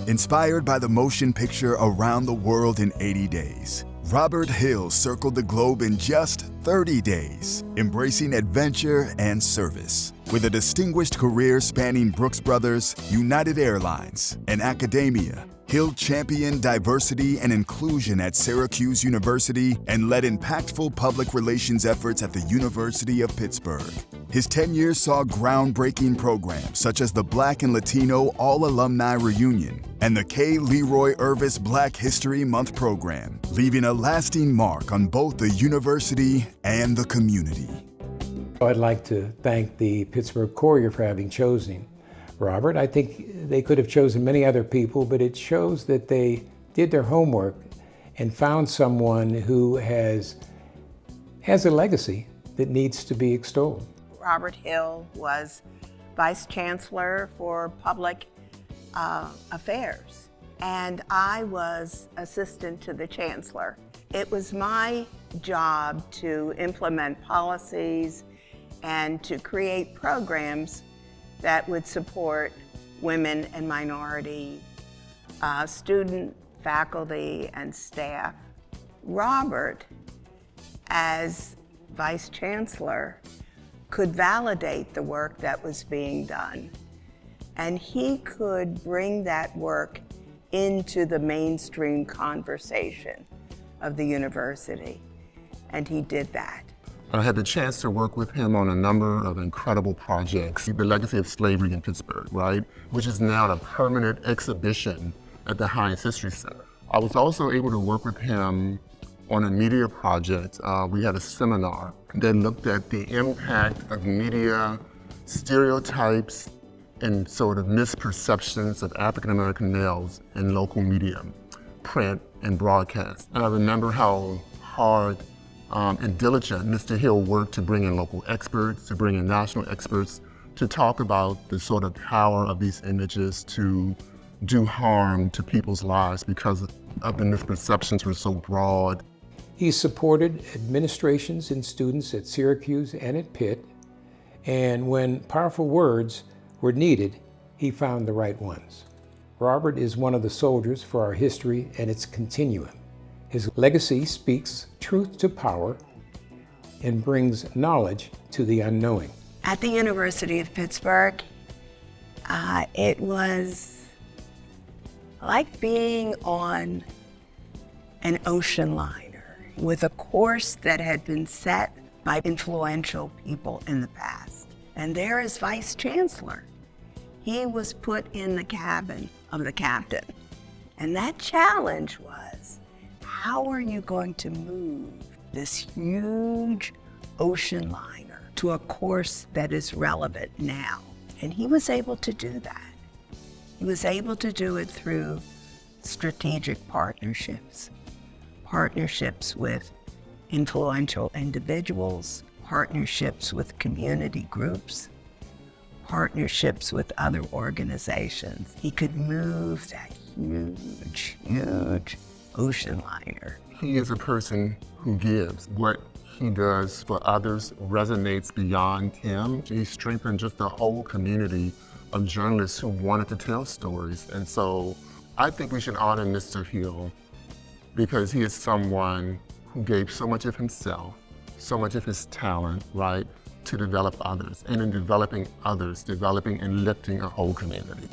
Inspired by the motion picture Around the World in 80 Days, Robert Hill circled the globe in just 30 days, embracing adventure and service. With a distinguished career spanning Brooks Brothers, United Airlines, and academia, Hill championed diversity and inclusion at Syracuse University and led impactful public relations efforts at the University of Pittsburgh. His 10 years saw groundbreaking programs such as the Black and Latino All-Alumni Reunion and the K. Leroy Irvis Black History Month program, leaving a lasting mark on both the university and the community. I'd like to thank the Pittsburgh Courier for having chosen Robert. I think they could have chosen many other people, but it shows that they did their homework and found someone who has a legacy that needs to be extolled. Robert Hill was Vice Chancellor for Public Affairs, and I was Assistant to the Chancellor. It was my job to implement policies and to create programs that would support women and minority student, faculty, and staff. Robert, as Vice Chancellor, could validate the work that was being done, and he could bring that work into the mainstream conversation of the university, and he did that. I had the chance to work with him on a number of incredible projects. The Legacy of Slavery in Pittsburgh, right? Which is now a permanent exhibition at the Heinz History Center. I was also able to work with him on a media project. We had a seminar that looked at the impact of media stereotypes and sort of misperceptions of African-American males in local media, print and broadcast. And I remember how hard and diligent Mr. Hill worked to bring in local experts, to bring in national experts, to talk about the sort of power of these images to do harm to people's lives because of the misperceptions were so broad. He supported administrations and students at Syracuse and at Pitt, and when powerful words were needed, he found the right ones. Robert is one of the soldiers for our history and its continuum. His legacy speaks truth to power and brings knowledge to the unknowing. At the University of Pittsburgh, it was like being on an ocean liner with a course that had been set by influential people in the past. And there is Vice Chancellor. He was put in the cabin of the captain. And that challenge was, how are you going to move this huge ocean liner to a course that is relevant now? And he was able to do that. He was able to do it through strategic partnerships. Partnerships with influential individuals, partnerships with community groups, partnerships with other organizations. He could move that huge, huge ocean liner. He is a person who gives. What he does for others resonates beyond him. He strengthened just the whole community of journalists who wanted to tell stories. And so I think we should honor Mr. Hill because he is someone who gave so much of himself, so much of his talent, right, to develop others. And in developing others, developing and lifting a whole community.